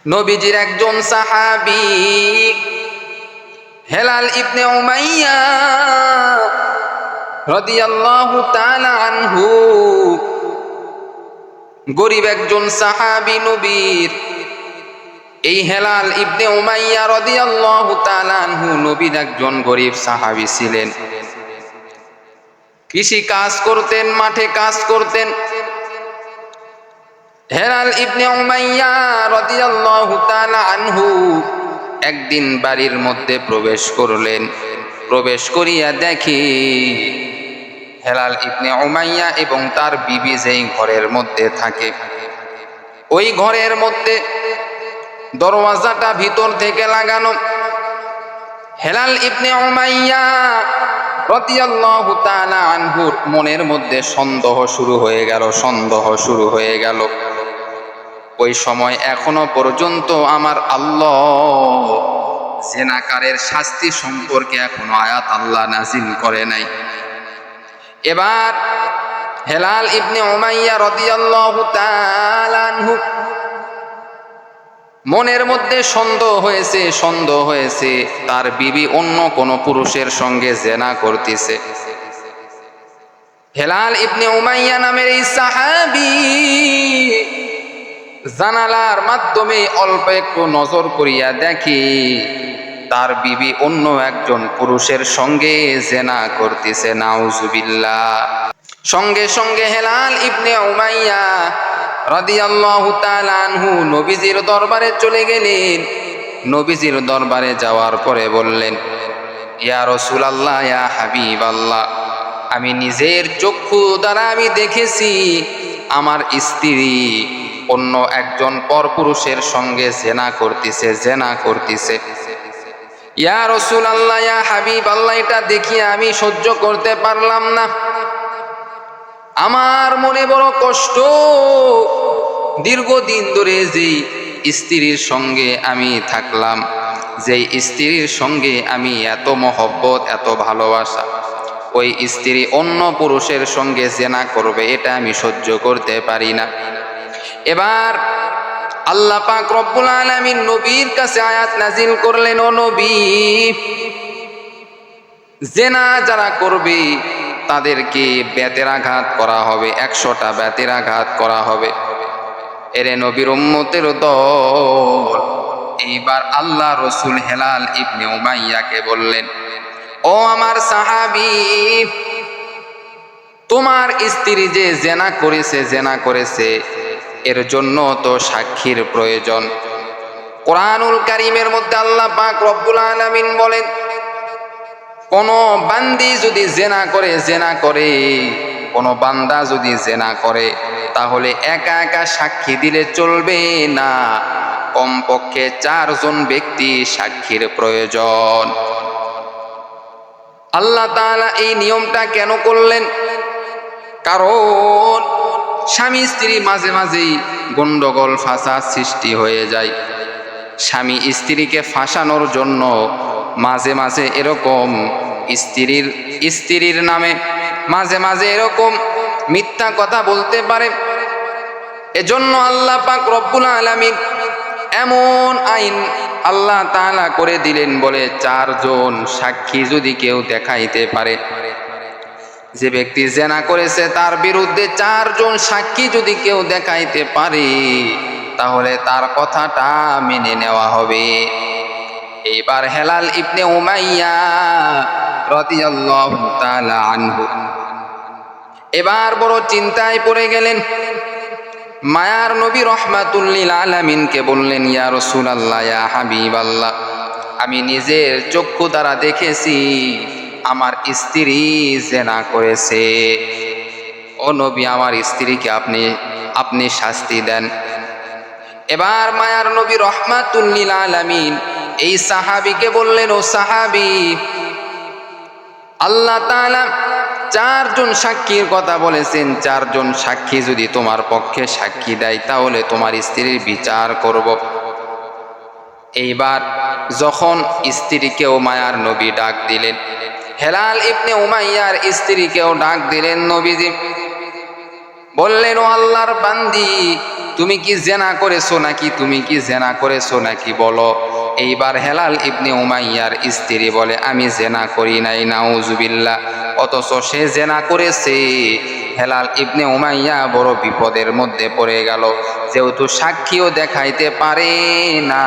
নবীজির একজন সাহাবী হেলাল ইবনে উমাইয়া রাদিয়াল্লাহু তাআলা আনহু, গরীব একজন সাহাবী নবীর। এই হেলাল ইবনে উমাইয়া রাদিয়াল্লাহু তাআলা আনহু নবীর একজন গরীব সাহাবী ছিলেন। কৃষি কাজ করতেন, মাঠে কাজ করতেন। হেলাল ইবনে উমাইয়া রাদিয়াল্লাহু তাআলা আনহু একদিন বাড়ির মধ্যে প্রবেশ করলেন। প্রবেশ করিয়া দেখি হেলাল ইবনে উমাইয়া এবং তার বিবি যেই ঘরের মধ্যে থাকে, ওই ঘরের মধ্যে দরওয়াজাটা ভিতর থেকে লাগানো। হেলাল ইবনে উমাইয়া রাদিয়াল্লাহু তাআলা আনহুর মনের মধ্যে সন্দেহ শুরু হয়ে গেল। ওই সময় এখনো পর্যন্ত আমার আল্লাহ জিনাকারের শাস্তি সম্পর্কে এখনো আয়াত আল্লাহ নাযিল করে নাই। এবার হেলাল ইবনে উমাইয়া রাদিয়াল্লাহু তাআলা আনহু মনের মধ্যে সন্দেহ হয়েছে তার বিবি অন্য কোন পুরুষের সঙ্গে জিনা করতেছে। হেলাল ইবনে উমাইয়া নামের এই সাহাবী জানালার মাধ্যমে অল্প একটু নজর করিয়া দেখি তার বিবি অন্য একজন পুরুষের সঙ্গে জিনা করতেছে। নাউজুবিল্লাহ। সঙ্গে সঙ্গে হেলাল ইবনে উমাইয়া রাদিয়াল্লাহু তাআলা আনহু নবীজির দরবারে চলে গেলেন। নবীজির দরবারে যাওয়ার পরে বললেন, ইয়া রাসূলুল্লাহ, ইয়া হাবিবাল্লাহ, আমি নিজের চক্ষু দ্বারা আমি দেখেছি আমার স্ত্রী অন্য একজন পরপুরুষের সঙ্গে জিনা করতেছে। ইয়া রাসূলুল্লাহ, ইয়া হাবিবাল্লাহ, এটা দেখিয়ে আমি সহ্য করতে পারলাম না। আমার মনে বড় কষ্ট। দীর্ঘদিন ধরে যেই স্ত্রীর সঙ্গে আমি থাকলাম, যেই স্ত্রীর সঙ্গে আমি এত মহব্বত, এত ভালোবাসা, ওই স্ত্রী অন্য পুরুষের সঙ্গে জিনা করবে, এটা আমি সহ্য করতে পারি না। এবার আল্লাহ পাক রব্বুল আলামিন নবীর কাছে আয়াত নাজিল করলেন, ও নবী, জিনা যারা করবে তাদেরকে বেতের আঘাত করা হবে, 100টা বেতের আঘাত করা হবে। এরে নবীর উম্মতের দল। এইবার আল্লাহ রসুল হেলাল ইবনে উমাইয়াকে বললেন, ও আমার সাহাবী, তোমার স্ত্রী যে জিনা করেছে এর জন্য তো সাক্ষীর প্রয়োজন। কোরআনুল কারীমের মধ্যে আল্লাহ পাক রব্বুল আলামিন বলেন, কোন বান্দি যদি জিনা করে, কোন বান্দা যদি জিনা করে, তাহলে একা একা সাক্ষী দিলে চলবে না, কমপক্ষে 4 জন ব্যক্তি সাক্ষীর প্রয়োজন। আল্লাহ তাআলা এই নিয়মটা কেন করলেন? কারণ স্বামী স্ত্রী মাঝে মাঝেই গন্ডগোল ফাসাদ সৃষ্টি হয়ে যায়। স্বামী স্ত্রীকে ফাঁসানোর জন্য মাঝে মাঝে এরকম স্ত্রীর নামে মাঝে মাঝে এরকম মিথ্যা কথা বলতে পারে। এজন্য আল্লাহ পাক রব্বুল আলামিন এমন আইন আল্লাহ তাআলা করে দিলেন, বলে 4 জন সাক্ষী যদি কেউ দেখাইতে পারে, যে ব্যক্তি জিনা করেছে তার বিরুদ্ধে 4 জন সাক্ষী যদি কেউ দেখাইতে পারে, তাহলে তার কথাটা মেনে নেওয়া হবে। এইবার হেলাল ইবনে উমাইয়া রাদিয়াল্লাহু তাআলা আনহু এবার বড় চিন্তায় পড়ে গেলেন। মায়ার নবী রাহমাতুল লিল আলামিনকে বললেন, ইয়া রাসূলুল্লাহ, ইয়া হাবিবাল্লাহ, আমি নিজের চক্ষু দ্বারা দেখেছি আমার স্ত্রী জিনা করেছে। ও নবী, আমার স্ত্রীকে আপনি শাস্তি দেন। এবার মায়ার নবী রাহমাতুল লিল আলামিন এই সাহাবীকে বললেন, ও সাহাবী, আল্লাহ তাআলা 4 জন সাক্ষীর কথা বলেছেন। 4 জন সাক্ষী যদি তোমার পক্ষে সাক্ষী দেয়, তাহলে তোমার স্ত্রীর বিচার করব। এইবার যখন স্ত্রীকেও মায়ার নবী ডাক দিলেন, হেলাল ইবনে উমাইয়ার স্ত্রীকেও ডাক দিলেন নবীজি। বললেন, ও আল্লাহর বান্দি, তুমি কি জেনা করেছো নাকি, তুমি কি জেনা করেছো নাকি বলো। এইবার হেলাল ইবনে উমাইয়ার স্ত্রী বলে আমি জেনা করি নাই, নাউজুবিল্লাহ। অথচ সে জেনা করেছে। হেলাল ইবনে উমাইয়া বড় বিপদের মধ্যে পড়ে গেল, যেহেতু সাক্ষীও দেখাইতে পারে না,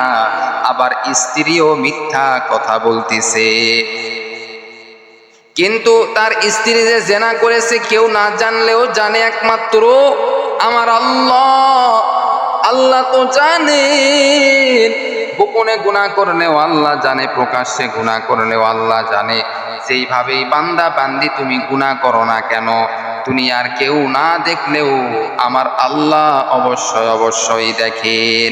আবার স্ত্রীও মিথ্যা কথা বলতেছে। কিন্তু তার স্ত্রী যে জেনা করেছে কেউ না জানলেও জানে একমাত্র আমার আল্লাহ। আল্লাহ তো জানেন, গোপনে গুনাহ করলেও আল্লাহ জানে, প্রকাশ্যে গুনাহ করলেও আল্লাহ জানে। যেইভাবেই বান্দা বান্দি তুমি গুনাহ করো না কেন, দুনিয়ার কেউ না দেখলেও আমার আল্লাহ অবশ্যই অবশ্যই দেখেন।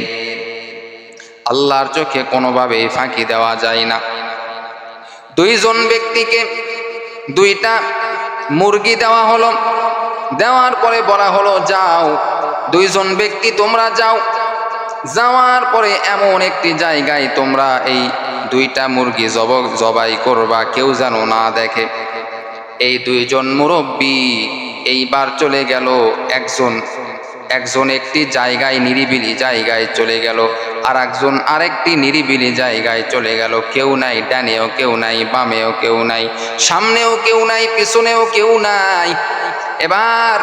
আল্লাহর চোখে কোনোভাবেই ফাঁকি দেওয়া যায় না। দুইজন ব্যক্তিকে দুইটা মুরগি দেওয়া হলো, দেওয়ার পরে বলা হলো যাও দুইজন ব্যক্তি তোমরা যাও। যাওয়ার পরে এমন একটি জায়গায় তোমরা এই দুইটা মুরগি জবাই করবা, কেউ যেন না দেখে। এই দুইজন মুরব্বী এইবার চলে গেল, একজন একটি জায়গায় নিরিবিলি জায়গায় চলে গেল, আর একজন আরেকটি নিরিবিলি জায়গায় চলে গেল। কেউ নাই, ডানেও কেউ নাই, বামেও কেউ নাই, সামনেও কেউ নাই, পিছনেও কেউ নাই। এবার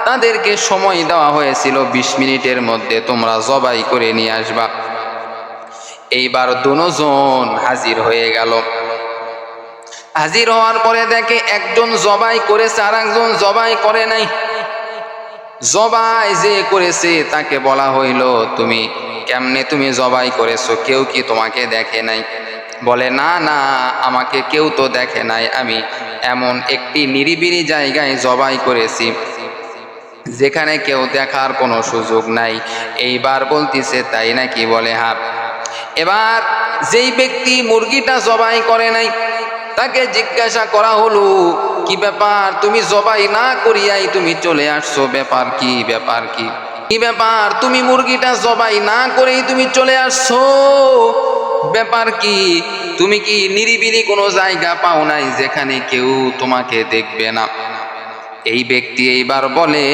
তাদেরকে সময় দেওয়া হয়েছিল 20 মিনিটের মধ্যে তোমরা জবাই করে নিয়ে আসবা। এইবার দুজন হাজির হয়ে গেল। হাজির হওয়ার পরে দেখে একজন জবাই করেছে আর একজন জবাই করে নাই। জবাই যে করেছে তাকে বলা হইল তুমি কেমনে তুমি জবাই করেছো, কেউ কি তোমাকে দেখে নাই? বলে না না, আমাকে কেউ তো দেখে নাই, আমি এমন একটি নিরিবিলি জায়গায় জবাই করেছি যেখানে কেউ দেখার কোনো সুযোগ নাই। এইবার বলতিছে তাই নাকি? বলে হ্যাঁ। এবার যেই ব্যক্তি মুরগিটা জবাই করে নাই তাকে জিজ্ঞাসা করা হলো কি ব্যাপার, তুমি জবাই না করিয়াই তুমি চলে আসছো, ব্যাপার কি? ব্যাপার কি? কি ব্যাপার, তুমি মুরগিটা জবাই না করেই তুমি চলে আসছো, ব্যাপার কি? তুমি কি নিরিবিলি কোনো জায়গা পাও নাই যেখানে কেউ তোমাকে দেখবে না? এই ব্যক্তি এইবার বলে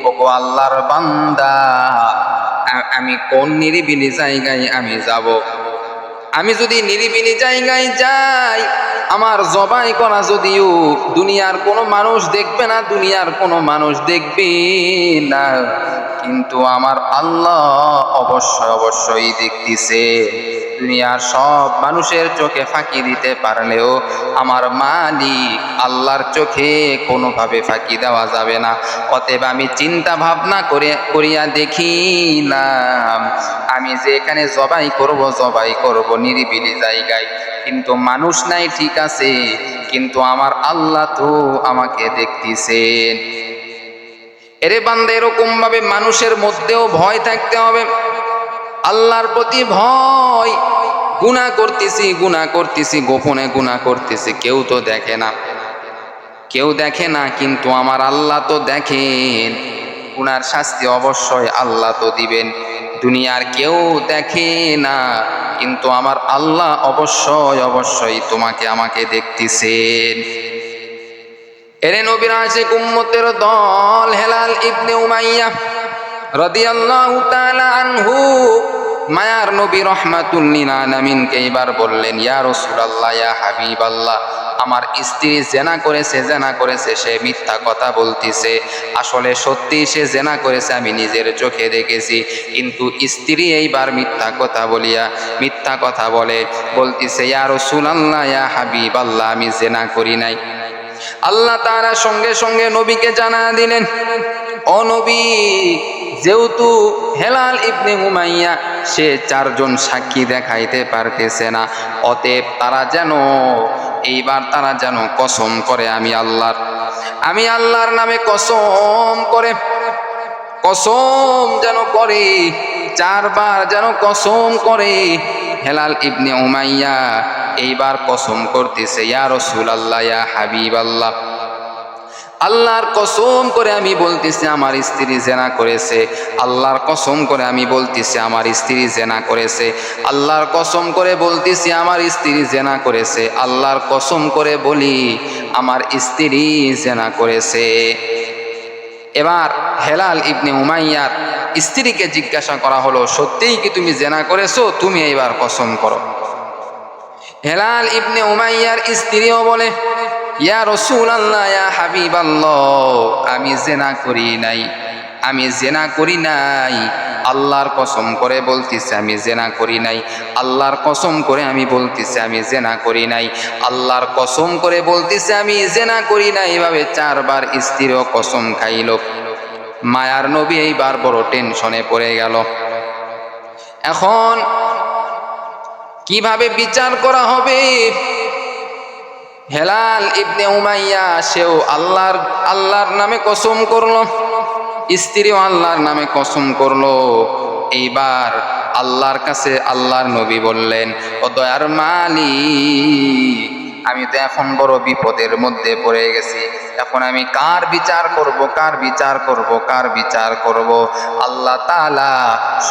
ওগো আল্লাহর বান্দা, আমি কোন নিরিবিলি জায়গায় আমি যাব? আমি যদি নিরিবিলি জায়গায় যাই, আমার জবাই করা যদিও দুনিয়ার কোনো মানুষ দেখবে না, দুনিয়ার কোনো মানুষ দেখবে না, কিন্তু আমার আল্লাহ অবশ্যই অবশ্যই দেখতেছে। দুনিয়ার সব মানুষের চোখে ফাঁকি দিতে পারলেও আমার মালিক আল্লাহর চোখে কোনোভাবে ফাঁকি দেওয়া যাবে না। অতএব আমি চিন্তা ভাবনা করিয়া দেখিলাম আমি যে এখানে জবাই করব নিরিবিলি জায়গায়, কিন্তু মানুষ নাই ঠিক আছে, কিন্তু আমার আল্লাহ তো আমাকে দেখতেছেন। এরে বান্দা, এরকম ভাবে মানুষের মধ্যেও ভয় থাকতে হবে, আল্লাহর প্রতি ভয়। গুনাহ করতেছি, গোপনে গুনাহ করতেছি, কেউ তো দেখে না, কেউ দেখে না, কিন্তু আমার আল্লাহ তো দেখেন। গুনার শাস্তি অবশ্যই আল্লাহ তো দিবেন। দুনিয়ার কেউ দেখে না, কিন্তু আমার আল্লাহ অবশ্যই অবশ্যই তোমাকে আমাকে দেখতেছেন। এরে নবীর আশিক উম্মতের দল হেলাল ইবনে উমাইয়া রাদিয়াল্লাহু তাআলা আনহু মায়ার নবী রাহমাতুল লিল আলামিনকে এবার বললেন ইয়া রাসূলুল্লাহ, ইয়া হাবিবাল্লাহ, আমার স্ত্রী জেনা করেছে, সে মিথ্যা কথা বলতিছে। আসলে সত্যি সে জেনা করেছে, আমি নিজের চোখে দেখেছি, কিন্তু স্ত্রী এইবার মিথ্যা কথা বলতিছে ইয়া রাসূলুল্লাহ, ইয়া হাবিবাল্লাহ, আমি জেনা করি নাই। আল্লাহ তাআলা সঙ্গে সঙ্গে নবীকে জানা দিলেন, ও নবী, যেহেতু হেলাল ইবনে উমাইয়া সে 4 জন সাক্ষী দেখাইতে পারতেছে না, অতএব তারা যেন কসম করে, আমি আল্লাহর নামে কসম যেন করে, 4 বার যেন কসম করে। হেলাল ইবনে উমাইয়া এইবার কসম করতেছে ইয়া রাসূলুল্লাহ, ইয়া হাবিবাল্লাহ, আল্লাহর কসম করে আমি বলতেছি আমার স্ত্রী জেনা করেছে, আল্লাহর কসম করে আমি বলতেছি আমার স্ত্রী জেনা করেছে, আল্লাহর কসম করে বলতেছি আমার স্ত্রী জেনা করেছে, আল্লাহর কসম করে বলি আমার স্ত্রী জেনা করেছে। এবার হেলাল ইবনে উমাইয়ার স্ত্রীকে জিজ্ঞাসা করা হলো, সত্যিই কি তুমি জেনা করেছো? তুমি এইবার কসম করো। হেলাল ইবনে উমাইয়ার স্ত্রীও বলে, ইয়া রাসূলুল্লাহ, ইয়া হাবিবাল্লাহ, আমি জেনা করি নাই, আমি জেনা করি নাই। আল্লাহর কসম করে বলতেছি আমি জেনা করি নাই। আল্লাহর কসম করে আমি বলতেছি আমি জেনা করি নাই। আল্লাহর কসম করে বলতেছি আমি জেনা করি নাই। এভাবে 4 বার স্ত্রীও কসম খাইল। মায়ার নবী এইবার বড় টেনশনে পড়ে গেল। এখন কিভাবে বিচার করা হবে? হেলাল ইবনে উমাইয়া সেও আল্লাহর নামে কসম করলো, স্ত্রীও আল্লাহর নামে কসম করলো। এইবার আল্লাহর কাছে আল্লাহর নবী বললেন, ও দয়ার মালিক, আমি তো এখন বড় বিপদের মধ্যে পড়ে গেছি। এখন আমি কার বিচার করব, কার বিচার করব, কার বিচার করব? আল্লাহ তাআলা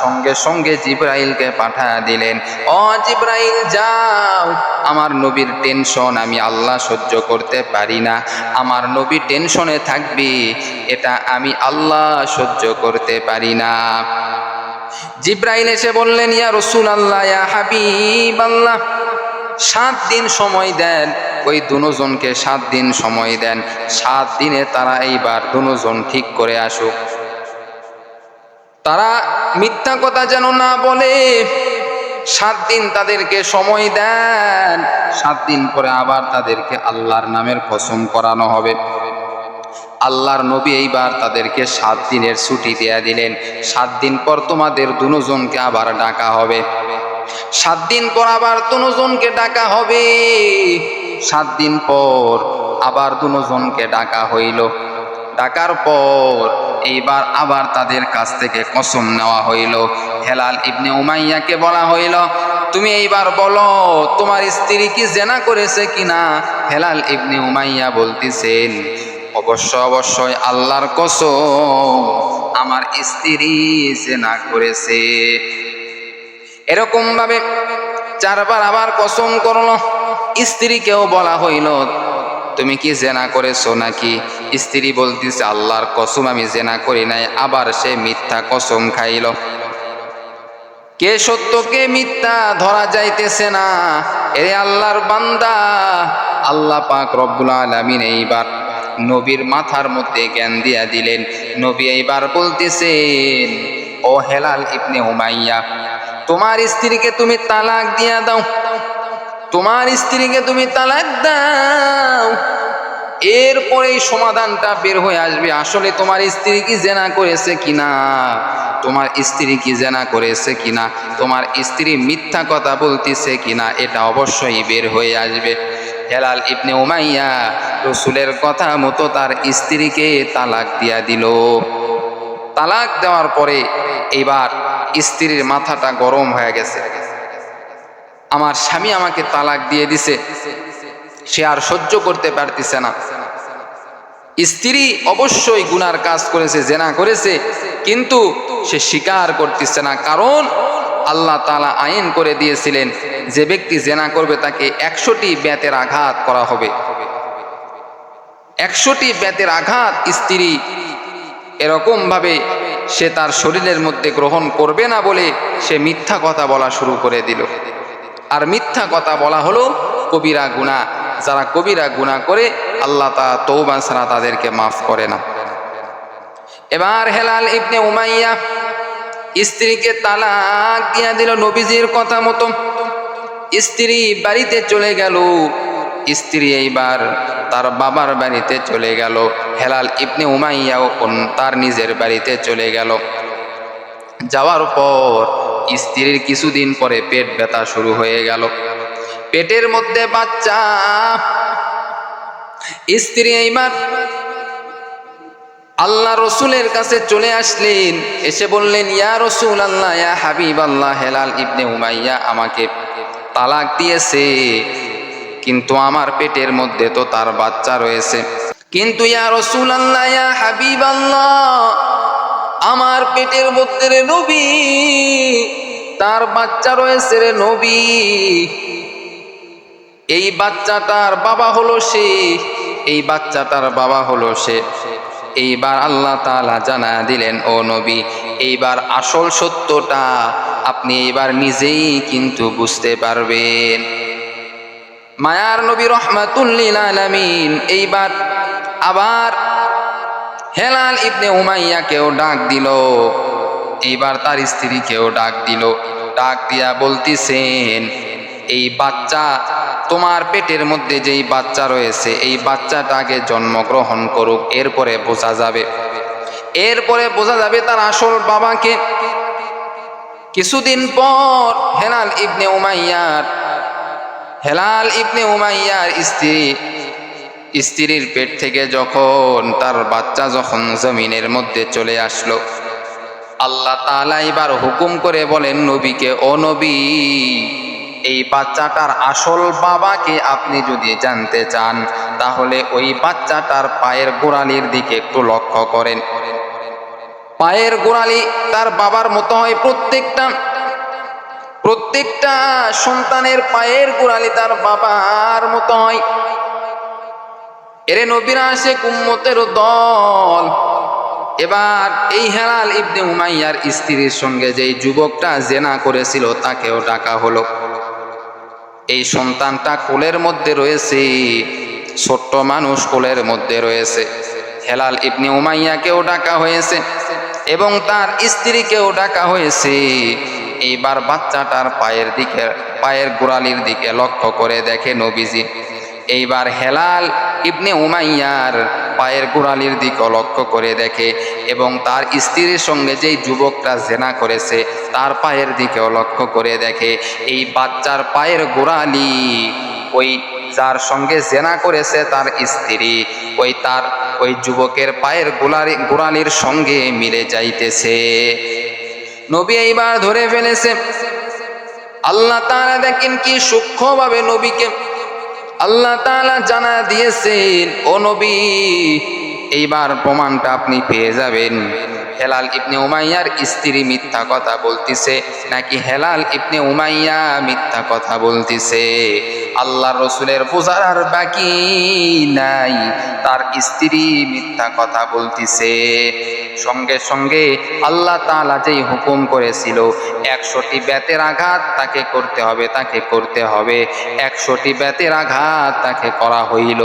সঙ্গে সঙ্গে জিবরাইলকে পাঠিয়ে দিলেন। ও জিবরাইল, যাও, আমার নবীর টেনশন আমি আল্লাহ সহ্য করতে পারি না। আমার নবী টেনশনে থাকবে, এটা আমি আল্লাহ সহ্য করতে পারি না। জিবরাইল এসে বললেন, ইয়া রাসূলুল্লাহ, ইয়া হাবিবাল্লাহ, 7 দিন সময় দেন। ওই দুজনকে 7 দিন সময় দেন। 7 দিনে তারা এইবার দুজন ঠিক করে আসুক। তারা মিথ্যা কথা যেন না বলে। 7 দিন তাদেরকে সময় দেন। 7 দিন পরে আবার তাদেরকে আল্লাহর নামের কসম করানো হবে। আল্লাহর নবী এইবার তাদেরকে 7 দিনের ছুটি দিয়ে দিলেন। 7 দিন পর তোমাদের দুজনকে আবার ডাকা হবে। 7 দিন পর আবার দুজনকে ডাকা হবে। 7 দিন পর আবার দুজনকে ডাকা হইল। ডাকার পর এইবার আবার তাদের কাছ থেকে কসম নেওয়া হইল। হেলাল ইবনে উমাইয়াকে বলা হইল, তুমি এইবার বলো তোমার স্ত্রী কি জেনা করেছে কিনা? হেলাল ইবনে উমাইয়া বলতেছেন, অবশ্যই আল্লাহর কসম, আমার স্ত্রী জেনা করেছে। এরকম ভাবে 4 বার আবার কসম করলো। স্ত্রীকেও বলা হইল, তুমি কি জেনা করেছো নাকি? স্ত্রী বলতেছে, আল্লাহর কসম আমি জেনা করি নাই। আবার সে মিথ্যা কসম খাইল। কে সত্য কে মিথ্যা ধরা যাইতেছে না। এরে আল্লাহর বান্দা, আল্লাহ পাক রব্বুল আলামিন এইবার নবীর মাথার মধ্যে জ্ঞান দিয়া দিলেন। নবী এইবার বলতেছেন, ও হেলাল ইবনে উমাইয়া, তোমার স্ত্রীকে তুমি তালাক দিয়া দাও। তোমার স্ত্রীকে তুমি তালাক দাও। এরপরেই সমাধানটা বের হয়ে আসবে, আসলে তোমার স্ত্রী কি জেনা করেছে কিনা, তোমার স্ত্রী কি জেনা করেছে কিনা, তোমার স্ত্রী মিথ্যা কথা বলতেছে কিনা, এটা অবশ্যই বের হয়ে আসবে। হেলাল ইবনে উমাইয়া রাসূলের কথা মতো তার স্ত্রীকে তালাক দিয়া দিল। তালাক দেওয়ার পরে এবার স্ত্রীর মাথাটা গরম হয়ে গেছে। আমার স্বামী আমাকে তালাক দিয়ে দিছে, সে আর সহ্য করতে পারতেছে না। স্ত্রী অবশ্যই গুনার কাজ করেছে, জেনা করেছে, কিন্তু সে স্বীকার করতেছে না। কারণ আল্লাহ তাআলা আইন করে দিয়েছিলেন, যে ব্যক্তি জেনা করবে তাকে 100টি বেতের আঘাত করা হবে। 100টি বেতের আঘাত স্ত্রী এরকম ভাবে সে তার শরীরের মধ্যে গ্রহণ করবে না বলে সে মিথ্যা কথা বলা শুরু করে দিল। আর মিথ্যা কথা বলা হলো কবিরা গুনাহ। যারা কবিরা গুনাহ করে আল্লাহ তাআলা তওবা ছাড়া তাদেরকে মাফ করে না। এবার হেলাল ইবনে উমাইয়া স্ত্রীকে তালাক দিয়া দিল নবীজির কথা মতো। স্ত্রী বাড়িতে চলে গেল। স্ত্রী এইবার তার বাবার বাড়িতে চলে গেল। হেলাল ইবনে উমাইয়াও তার নিজের বাড়িতে চলে গেল। যাওয়ার পর স্ত্রীর কিছুদিন পরে পেট ব্যথা শুরু হয়ে গেল। পেটের মধ্যে বাচ্চা। স্ত্রী এইবার আল্লাহ রসুলের কাছে চলে আসলেন। এসে বললেন, ইয়া রাসূলুল্লাহ, ইয়া হাবিবাল্লাহ, হেলাল ইবনে উমাইয়া আমাকে তালাক দিয়েছে, কিন্তু আমার পেটের মধ্যে তো তার বাচ্চা রয়েছে। কিন্তু ইয়া রাসূলুল্লাহ, ইয়া হাবিবাল্লাহ, আমার পেটের মধ্যে রে নবী, তার বাচ্চা রয়েছে রে নবী। এই বাচ্চাটার বাবা হলো সে, এই বাচ্চাটার বাবা হলো সে। এইবার আল্লাহ তাআলা জানা দিলেন, ও নবী, এইবার আসল সত্যটা আপনি এইবার নিজেই কিন্তু বুঝতে পারবেন। মায়ার নবী রহমাতুল লিল আলামিন এইবার আবার হেলাল ইবনে উমাইয়াকেও ডাক দিল, এইবার তার স্ত্রীকেও ডাক দিল। ডাক দিয়া বলতেছেন, এই বাচ্চা, তোমার পেটের মধ্যে যেই বাচ্চা রয়েছে, এই বাচ্চাটাকে জন্মগ্রহণ করুক, এরপরে বোঝা যাবে, এরপরে বোঝা যাবে তার আসল বাবাকে। কিছুদিন পর হেলাল ইবনে উমাইয়ার স্ত্রীর পেট থেকে যখন তার বাচ্চা যখন জমিনের মধ্যে চলে আসলো, আল্লাহ তাআলা এবার হুকুম করে বলেন নবীকে, ও নবী, এই বাচ্চাটার আসল বাবাকে আপনি যদি জানতে চান, তাহলে ওই বাচ্চাটার পায়ের গোড়ালির দিকে একটু লক্ষ্য করেন। পায়ের গোড়ালি তার বাবার মতো হয়, প্রত্যেকটা সন্তানের পায়ের গোড়ালি তার বাবার মতো হয়। এরে নবীরা আসে উম্মতের দল। এবার এই হেলাল ইবনে উমাইয়ার স্ত্রীর সঙ্গে যেই যুবকটা জেনা করেছিল তাকেও ডাকা হলো। এই সন্তানটা কোলের মধ্যে রয়েছে, ছোট্ট মানুষ কোলের মধ্যে রয়েছে। হেলাল ইবনে উমাইয়াকেও ডাকা হয়েছে এবং তার স্ত্রীকেও ডাকা হয়েছে। এইবার বাচ্চাটার পায়ের গোড়ালির দিকে লক্ষ্য করে দেখে নবীজি। এইবার হেলাল ইবনে উমাইয়ার পায়ের গোড়ালির দিকে লক্ষ্য করে দেখে এবং তার স্ত্রীর সঙ্গে যেই যুবকটা জেনা করেছে তার পায়ের দিকেও লক্ষ্য করে দেখে। এই বাচ্চার পায়ের গোড়ালি ওই যার সঙ্গে জেনা করেছে তার স্ত্রী, ওই যুবকের পায়ের গোড়ালির সঙ্গে মিলে যাইতেছে। নবী এইবার ধরে ফেলেছে। আল্লাহ তাআলা দেখেন কি সূক্ষ্মভাবে নবীকে আল্লাহ তাআলা জানা দিয়েছেন, ও নবী, এইবার প্রমাণটা আপনি পেয়ে যাবেন। হেলাল ইবনে উমাইয়ার স্ত্রী মিথ্যা কথা বলতিছে নাকি হেলাল ইবনে উমাইয়া মিথ্যা কথা বলতিছে। আল্লাহর রাসূলের বোঝার আর বাকি নাই, তার স্ত্রী মিথ্যা কথা বলতিছে। সঙ্গে সঙ্গে আল্লাহ তাআলা যেই হুকুম করেছিল 100টি বেতের আঘাত তাকে করতে হবে 100টি বেতের আঘাত তাকে করা হইল।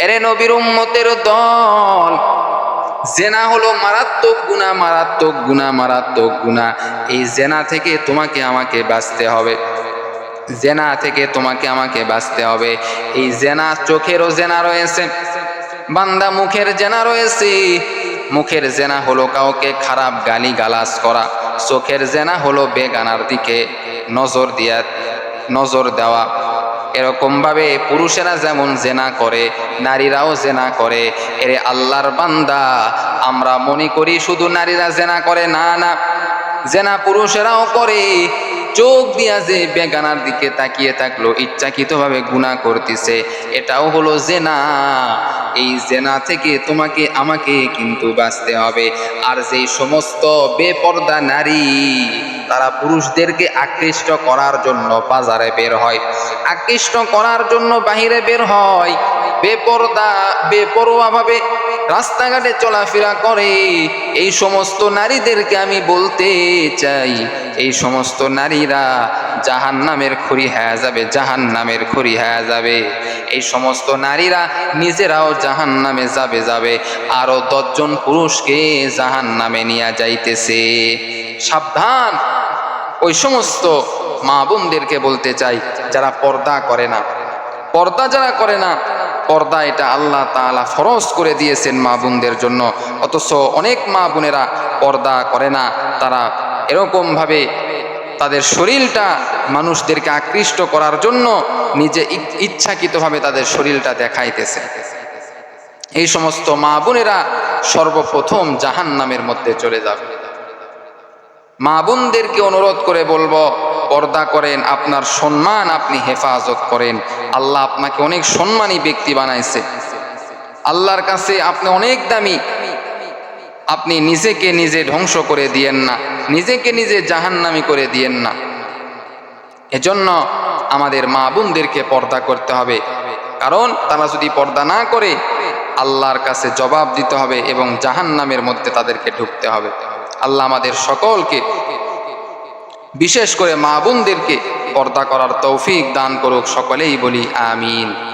এরে নবীর উম্মতের দল, জেনা হলো মারাত্মক গুনাহ। এই জেনা থেকে তোমাকে আমাকে বাঁচতে হবে। এই জেনা, চোখেরও জেনা রয়েছে বান্দা, মুখের জেনা রয়েছে। মুখের জেনা হলো কাউকে খারাপ গালি গালাজ করা, চোখের জেনা হলো বেগানার দিকে নজর দেওয়া। এরকম ভাবে পুরুষেরা যেমন জেনা করে, নারীরাও জেনা করে। এরে আল্লাহর বান্দা, আমরা মনে করি শুধু নারীরা জেনা করে, না, জেনা পুরুষেরাও করে। চোখ দিয়া যে বেগানার দিকে তাকিয়ে থাকলো, ইচ্ছাকৃতভাবে গুনাহ করতেছে, এটাও হলো জেনা। এই জেনা থেকে তোমাকে আমাকে কিন্তু বাঁচতে হবে। আর যেই সমস্ত বেপরদা নারী, তারা পুরুষদেরকে আকৃষ্ট করার জন্য বাজারে বের হয়, আকৃষ্ট করার জন্য বাহিরে বের হয়, বেপরোয়াভাবে রাস্তাঘাটে চলাফেরা করে, এই সমস্ত নারীদেরকে আমি বলতে চাই, এই সমস্ত নারীরা জাহান্নামের খড়ি হয়ে যাবে। এই সমস্ত নারীরা নিজেরাও জাহান্নামে যাবে, আরো 10 জন পুরুষকে জাহান্নামে নিয়ে যাইতেছে। সাবধান! ওই সমস্ত মা বোনদেরকে বলতে চাই যারা পর্দা করে না, পর্দা এটা আল্লাহ তাআলা ফরজ করে দিয়েছেন মা বোনদের জন্য। অথচ অনেক মা বোনেরা পর্দা করে না, তারা এরকম ভাবে তাদের শরীরটা মানুষদেরকে আকৃষ্ট করার জন্য নিজে ইচ্ছাকৃতভাবে তাদের শরীরটা দেখাইতেছে। এই সমস্ত মা বোনেরা সর্বপ্রথম জাহান্নামের মধ্যে চলে যাবে। মা বোনদেরকে অনুরোধ করে বলবো, পর্দা করেন, আপনার সম্মান আপনি হেফাজত করেন। আল্লাহ আপনাকে অনেক সম্মানী ব্যক্তি বানাইছে, আল্লাহর কাছে আপনি অনেক দামি। আপনি নিজেকে নিজে ধ্বংস করে দিয়েন না, নিজেকে নিজে জাহান্নামী করে দিয়েন না। এজন্য আমাদের মা বোনদেরকে পর্দা করতে হবে, কারণ তারা যদি পর্দা না করে আল্লাহর কাছে জবাব দিতে হবে এবং জাহান্নামের মধ্যে তাদেরকে ঢুকতে হবে। আল্লাহ আমাদের সকলকে, বিশেষ করে মা বোনদেরকে পর্দা করার তৌফিক দান করুক। সকলেই বলি আমিন।